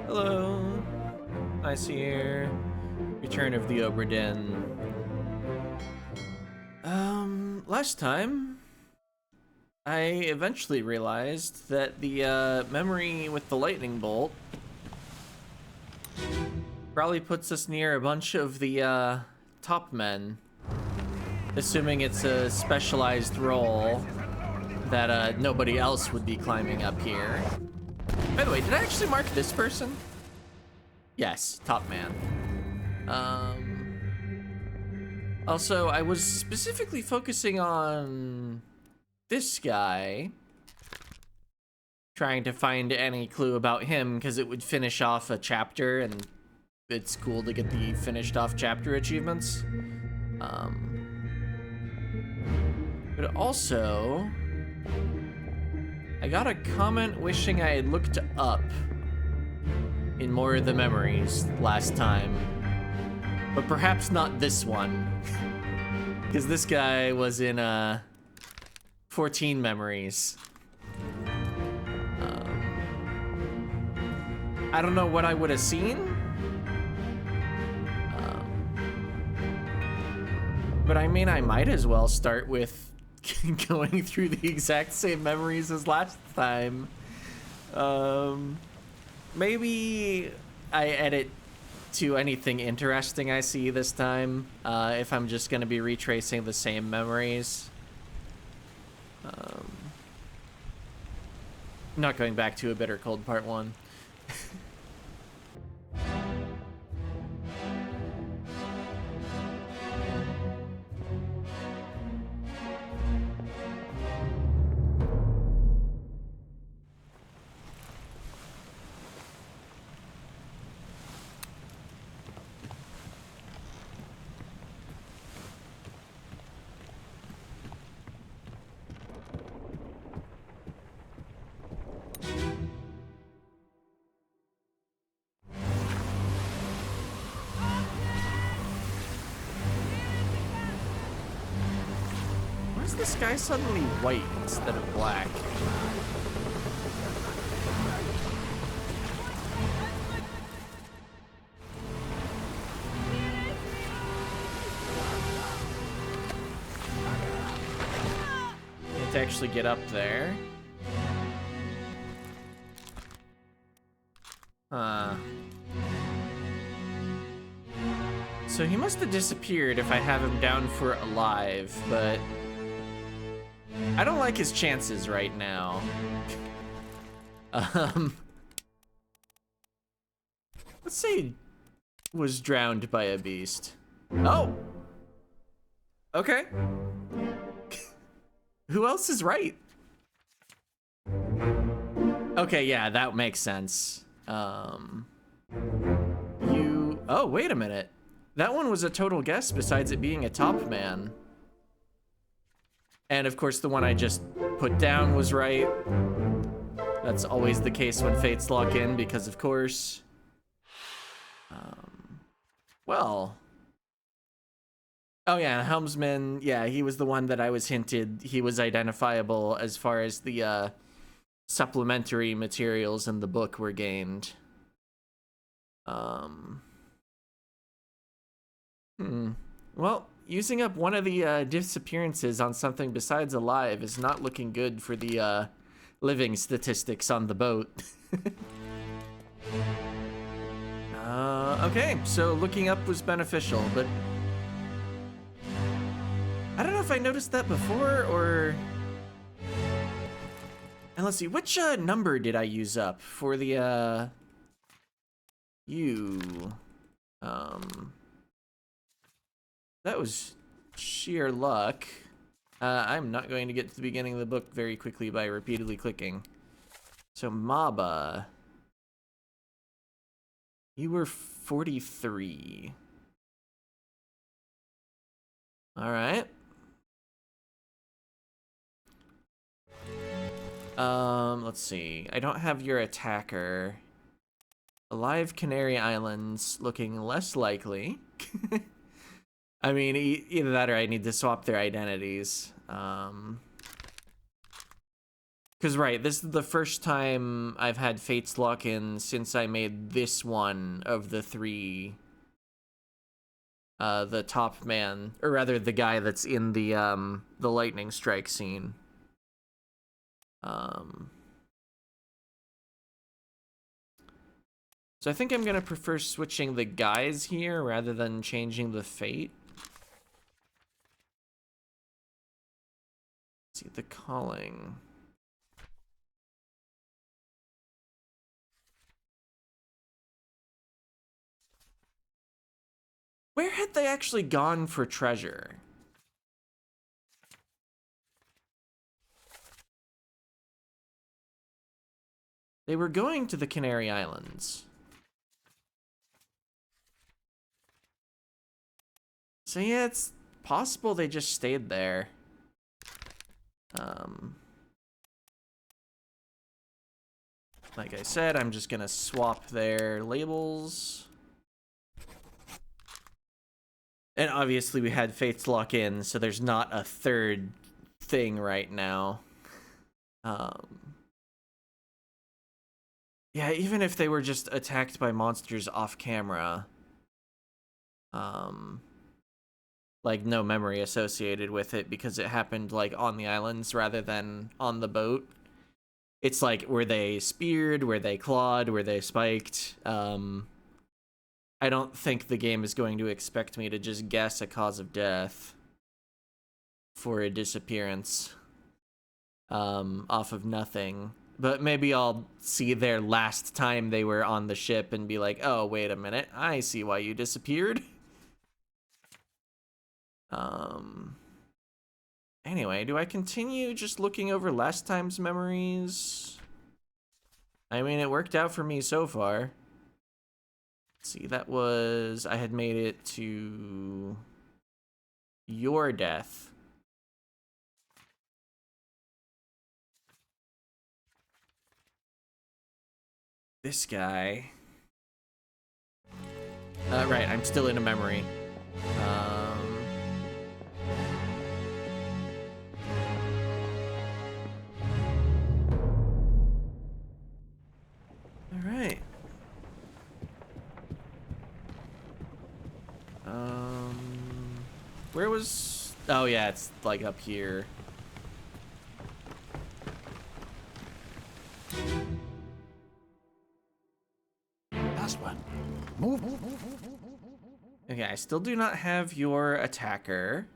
Hello. Nice here. Return of the Obra Dinn. Last time, I eventually realized that the memory with the lightning bolt probably puts us near a bunch of the top men, assuming it's a specialized role that nobody else would be climbing up here. By the way, did I actually mark this person? Yes, top man. Also, I was specifically focusing on this guy, trying to find any clue about him because it would finish off a chapter, and it's cool to get the finished off chapter achievements. But also, I got a comment wishing I had looked up in more of the memories last time, but perhaps not this one, because this guy was in 14 memories. I don't know what I would have seen, but I mean, I might as well start with going through the exact same memories as last time. Maybe I edit to anything interesting I see this time, if I'm just gonna be retracing the same memories. Not going back to a Bitter Cold Part 1. Why is the sky suddenly white instead of black? You have to actually get up there. So he must have disappeared if I have him down for alive, but I don't like his chances right now. Let's say he was drowned by a beast. Oh! Okay. Who else is right? Okay, yeah, that makes sense. Oh, wait a minute. That one was a total guess besides it being a top man. And of course, the one I just put down was right. That's always the case when fates lock in, because of course. Well. Oh yeah, Helmsman, yeah, he was the one that I was hinted he was identifiable as far as the supplementary materials in the book were gained. Well, using up one of the disappearances on something besides alive is not looking good for the living statistics on the boat. Okay, so looking up was beneficial, but I don't know if I noticed that before or... And let's see, which number did I use up for the that was sheer luck. I'm not going to get to the beginning of the book very quickly by repeatedly clicking. So Maba, you were 43. All right. Let's see. I don't have your attacker. Alive Canary Islands looking less likely. I mean, either that or I need to swap their identities. Because, right, this is the first time I've had Fate's Lock-in since I made this one of the three. The top man, or rather the guy that's in the lightning strike scene. So I think I'm gonna prefer switching the guys here rather than changing the fate. Let's see, the calling. Where had they actually gone for treasure? They were going to the Canary Islands. So yeah, it's possible they just stayed there. Like I said, I'm just gonna swap their labels. And obviously we had Fate's Lock-in, so there's not a third thing right now. Yeah, even if they were just attacked by monsters off camera, like no memory associated with it because it happened like on the islands rather than on the boat. It's like, were they speared? Were they clawed? Were they spiked? I don't think the game is going to expect me to just guess a cause of death for a disappearance off of nothing. But maybe I'll see their last time they were on the ship and be like, oh, wait a minute, I see why you disappeared. Anyway, do I continue just looking over last time's memories? I mean, it worked out for me so far. See, that was, I had made it to your death. This guy. Right, I'm still in a memory. All right. Where was... Oh, yeah, it's, like, up here. Last one. Move. Okay, I still do not have your attacker.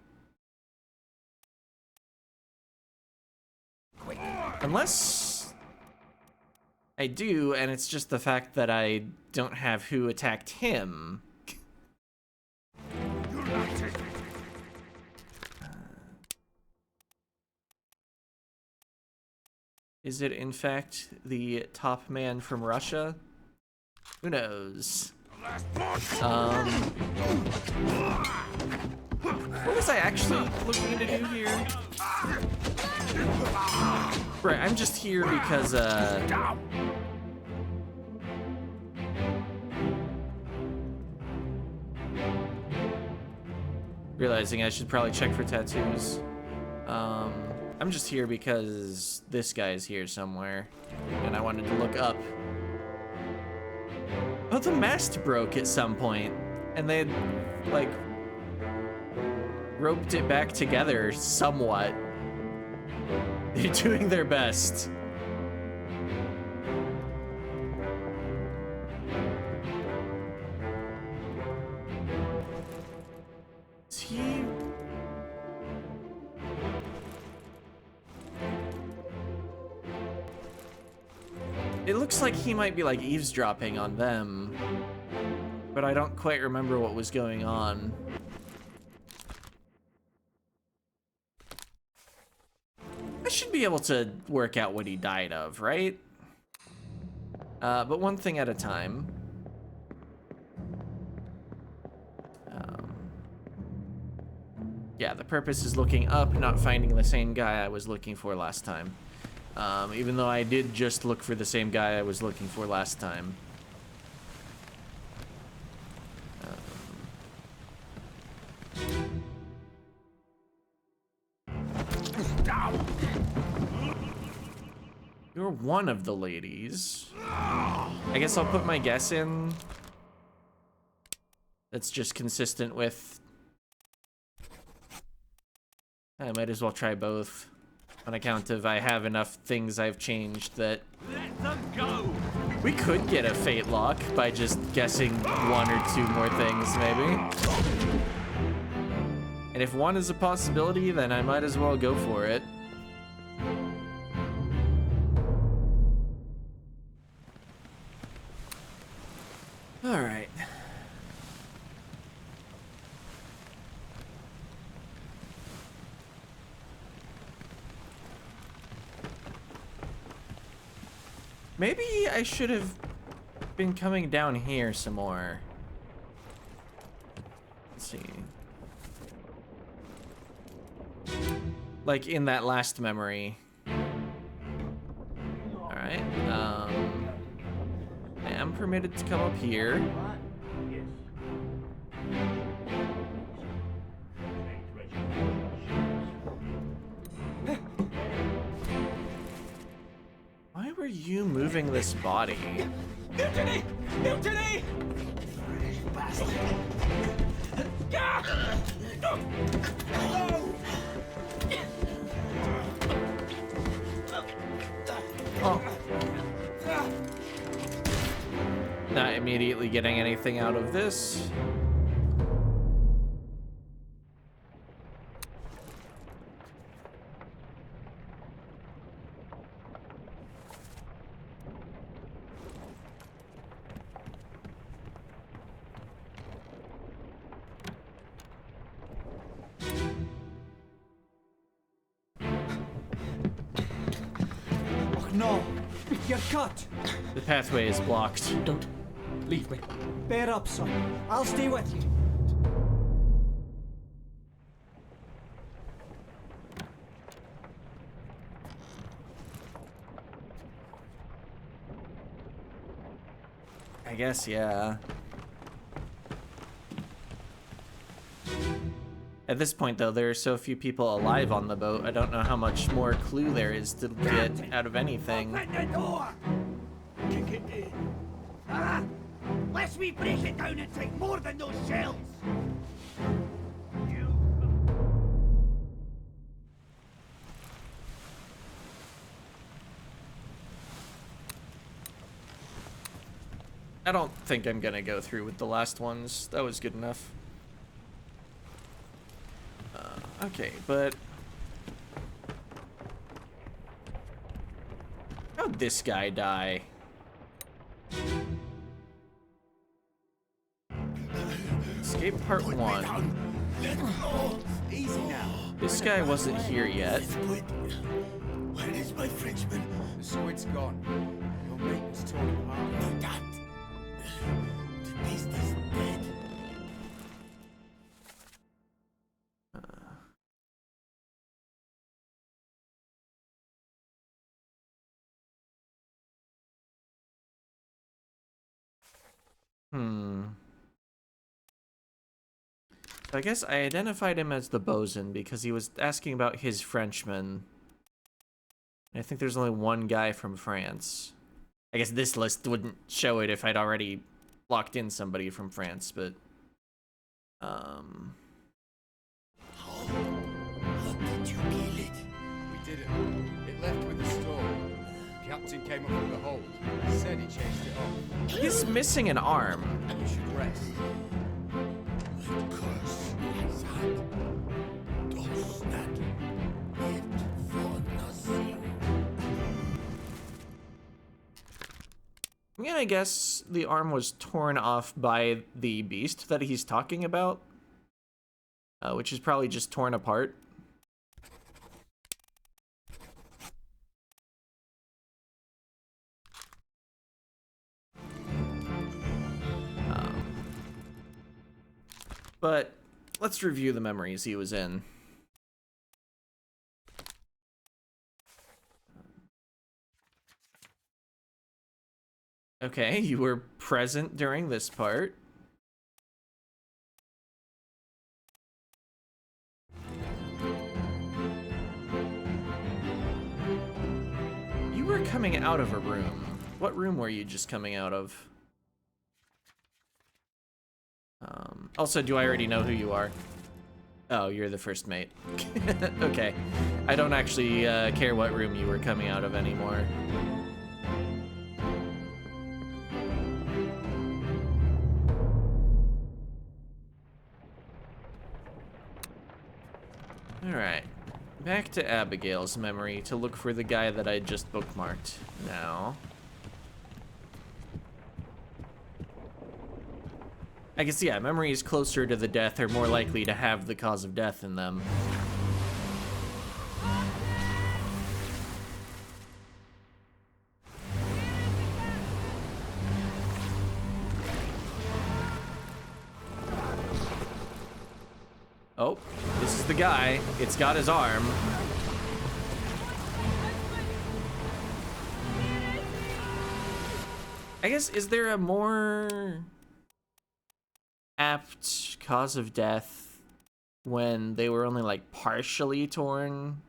Quick. Unless... I do, and it's just the fact that I don't have who attacked him. Is it, in fact, the top man from Russia? Who knows? What was I actually looking to do here? Right, I'm just here because, realizing I should probably check for tattoos. I'm just here because this guy's here somewhere, and I wanted to look up. Oh, the mast broke at some point, and they, like, roped it back together somewhat. They're doing their best. Is he... It looks like he might be, like, eavesdropping on them, but I don't quite remember what was going on. I should be able to work out what he died of, right? But one thing at a time. Yeah, the purpose is looking up, not finding the same guy I was looking for last time. Even though I did just look for the same guy I was looking for last time. You're one of the ladies. I guess I'll put my guess in. That's just consistent with... I might as well try both. On account of I have enough things I've changed that... Let them go! We could get a fate lock by just guessing one or two more things, maybe. And if one is a possibility, then I might as well go for it. All right. Maybe I should have been coming down here some more. Let's see. Like in that last memory. All right. I am permitted to come up here. Why were you moving this body? Mutiny! Mutiny! Oh. Not immediately getting anything out of this. No, you're cut. The pathway is blocked. Don't leave me. Bear up, son. I'll stay with you. I guess, yeah. At this point, though, there are so few people alive on the boat, I don't know how much more clue there is to get out of anything. Open the door! Kick it in. Ah! Lest we break it down and take more than those shells! You... I don't think I'm gonna go through with the last ones. That was good enough. Okay, but... how'd this guy die? Escape part 1. Easy now. This guy wasn't here yet. Where is my Frenchman? The squid's gone. Your mate was torn apart. No, that. The beast is dead. So I guess I identified him as the bosun because he was asking about his Frenchman. I think there's only one guy from France. I guess this list wouldn't show it if I'd already locked in somebody from France, but... How did you kill it? We didn't. It left with the storm. Captain came up from the hold. Said he chased it off. He's missing an arm. You should rest. The curse has had those that lived for nothing. I'm gonna guess the arm was torn off by the beast that he's talking about. Which is probably just torn apart. But let's review the memories he was in. Okay, you were present during this part. coming out of a room. What room were you just coming out of? Also, do I already know who you are? Oh, you're the first mate. Okay. I don't actually care what room you were coming out of anymore. Alright. Back to Abigail's memory to look for the guy that I just bookmarked now. I guess, yeah, memories closer to the death are more likely to have the cause of death in them. Oh, this is the guy. It's got his arm. I guess, is there a more apt cause of death when they were only like partially torn?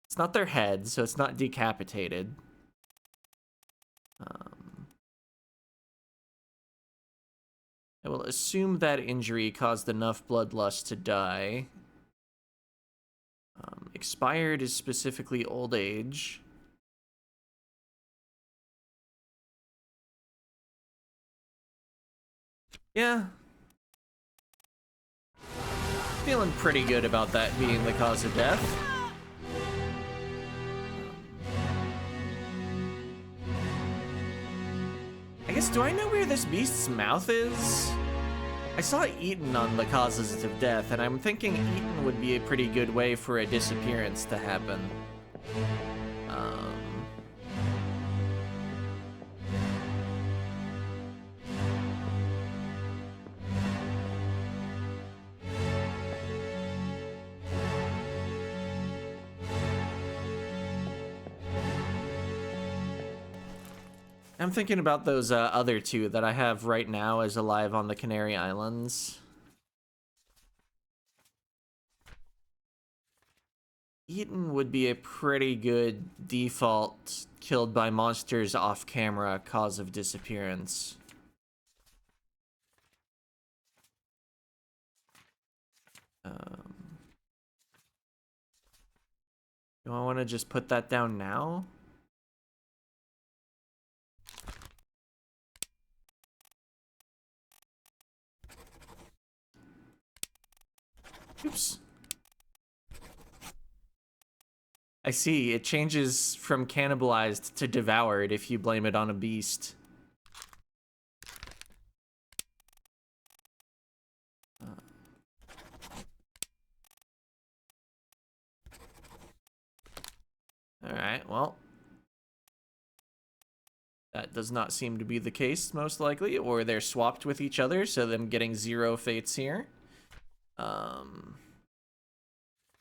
It's not their head, so it's not decapitated. I will assume that injury caused enough bloodlust to die. Expired is specifically old age. Yeah. Feeling pretty good about that being the cause of death. I guess, do I know where this beast's mouth is? I saw Eaton on the causes of death, and I'm thinking Eaton would be a pretty good way for a disappearance to happen. I'm thinking about those other two that I have right now as alive on the Canary Islands. Eaton would be a pretty good default killed by monsters off camera cause of disappearance. Do I want to just put that down now? Oops. I see, it changes from cannibalized to devoured if you blame it on a beast. Alright, well. That does not seem to be the case, most likely, or they're swapped with each other, so them getting 0 fates here.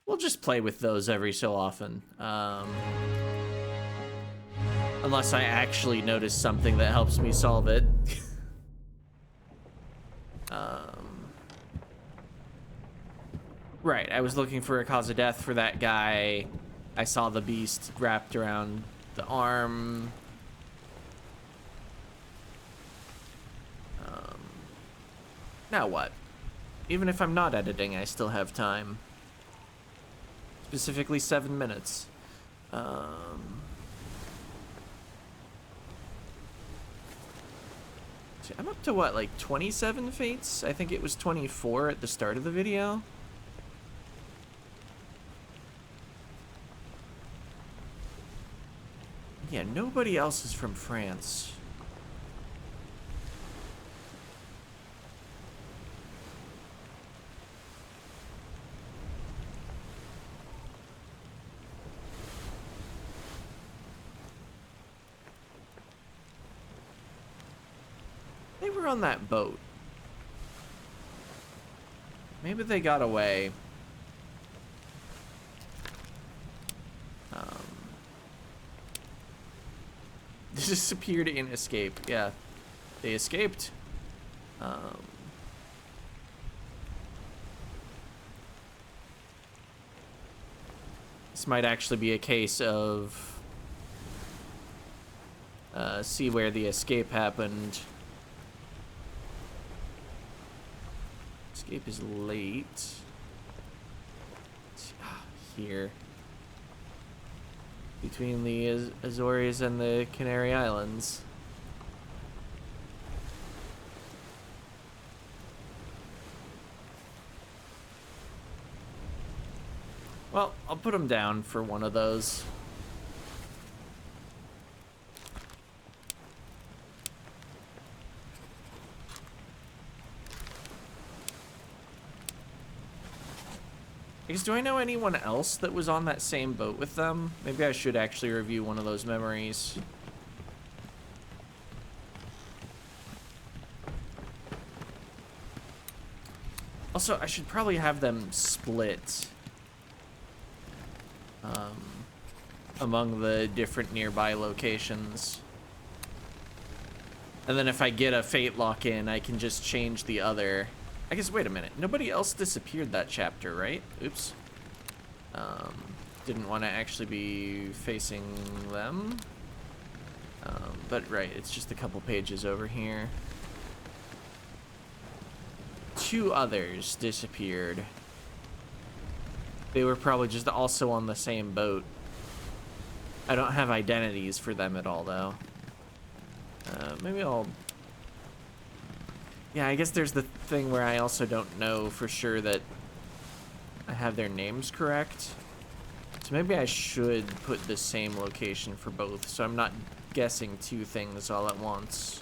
We'll just play with those every so often. Unless I actually notice something that helps me solve it. Right, I was looking for a cause of death for that guy. I saw the beast wrapped around the arm. Now what? Even if I'm not editing, I still have time. Specifically 7 minutes. I'm up to what, like 27 fates? I think it was 24 at the start of the video. Yeah, nobody else is from France. They were on that boat. Maybe they got away. Disappeared and escaped. Yeah, they escaped. Um, this might actually be a case of see where the escape happened. Escape is late. Here. Between the Azores and the Canary Islands. Well, I'll put them down for one of those. I guess, do I know anyone else that was on that same boat with them? Maybe I should actually review one of those memories. Also, I should probably have them split among the different nearby locations. And then if I get a fate lock-in, I can just change the other. I guess, wait a minute. Nobody else disappeared that chapter, right? Oops. Didn't want to actually be facing them. But right, it's just a couple pages over here. 2 others disappeared. They were probably just also on the same boat. I don't have identities for them at all, though. Maybe I'll... Yeah, I guess there's the thing where I also don't know for sure that I have their names correct. So maybe I should put the same location for both, so I'm not guessing 2 things all at once.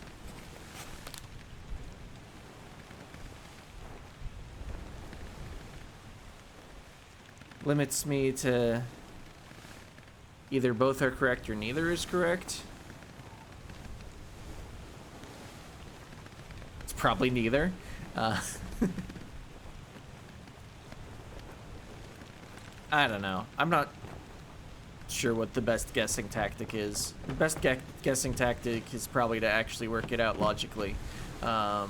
Limits me to either both are correct or neither is correct. It's probably neither. I don't know. I'm not sure what the best guessing tactic is. The best guessing tactic is probably to actually work it out logically. But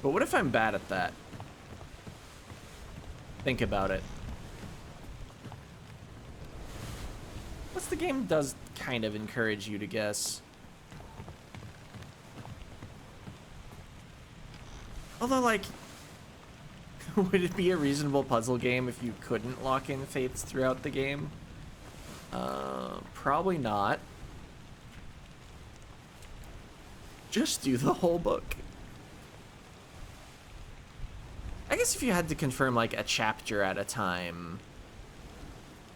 what if I'm bad at that? Think about it. What's the game does kind of encourage you to guess. Although, like, would it be a reasonable puzzle game if you couldn't lock in fates throughout the game? Probably not. Just do the whole book. I guess if you had to confirm, like, a chapter at a time,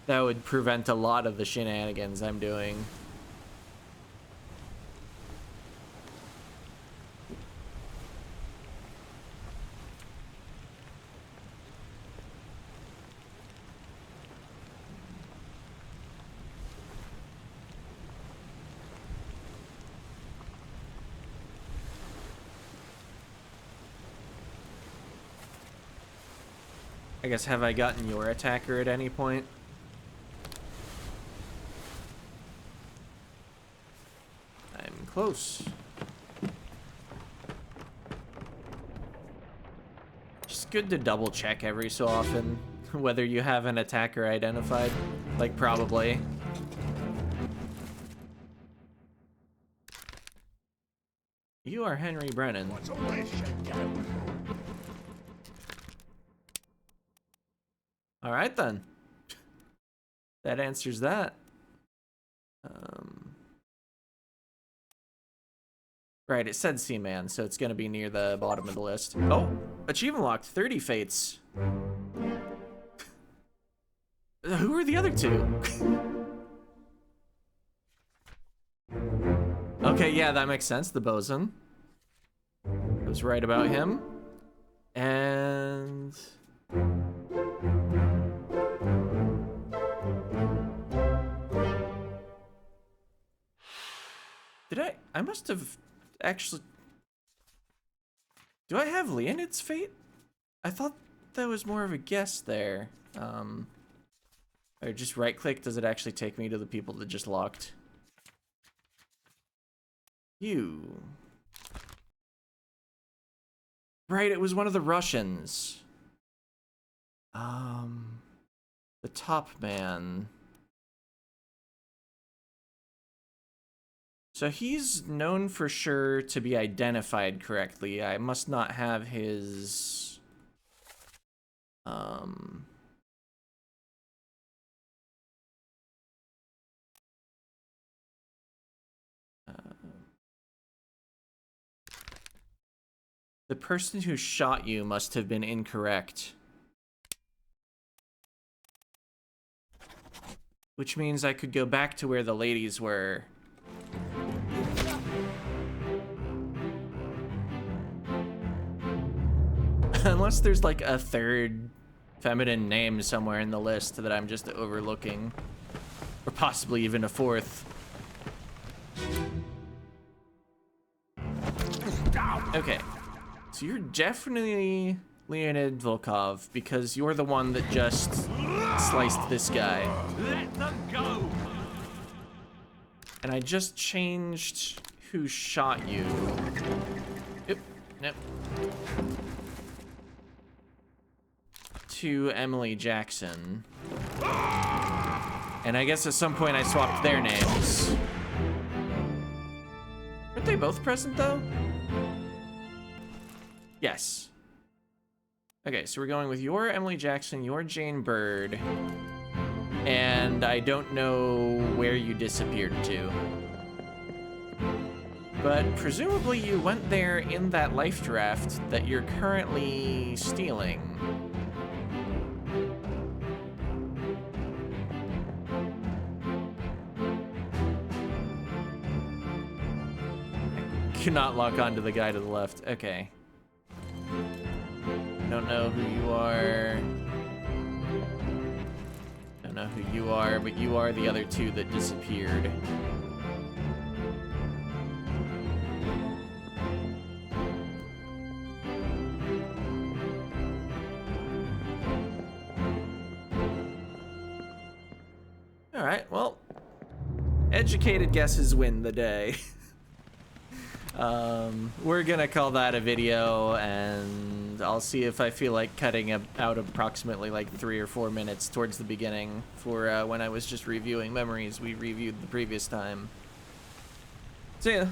that would prevent a lot of the shenanigans I'm doing. I guess, have I gotten your attacker at any point? I'm close. Just good to double check every so often whether you have an attacker identified. Like, probably. You are Henry Brennan. What's all this shit down? All right, then. That answers that. Right, it said Seaman, so it's going to be near the bottom of the list. Oh, achievement locked, 30 fates. Who are the other 2? Okay, yeah, that makes sense. The bosun. I was right about him. And... I must have actually... Do I have Leonid's fate? I thought that was more of a guess there. Or just right click, does it actually take me to the people that just locked? You. Right, it was one of the Russians. The top man. So he's known for sure to be identified correctly. I must not have his... The person who shot you must have been incorrect. Which means I could go back to where the ladies were. Unless there's like a third feminine name somewhere in the list that I'm just overlooking. Or possibly even a fourth. Okay. So you're definitely Leonid Volkov because you're the one that just sliced this guy. Let them go! And I just changed who shot you. Oop, nope. To Emily Jackson. And I guess at some point I swapped their names. Weren't they both present though? Yes. Okay, so we're going with your Emily Jackson, your Jane Bird, and I don't know where you disappeared to. But presumably you went there in that life draft that you're currently stealing. I cannot lock onto the guy to the left. Okay. Don't know who you are. Don't know who you are, but you are the other two that disappeared. All right, well, educated guesses win the day. We're gonna call that a video, and I'll see if I feel like cutting out approximately like 3 or 4 minutes towards the beginning for when I was just reviewing memories we reviewed the previous time. See ya.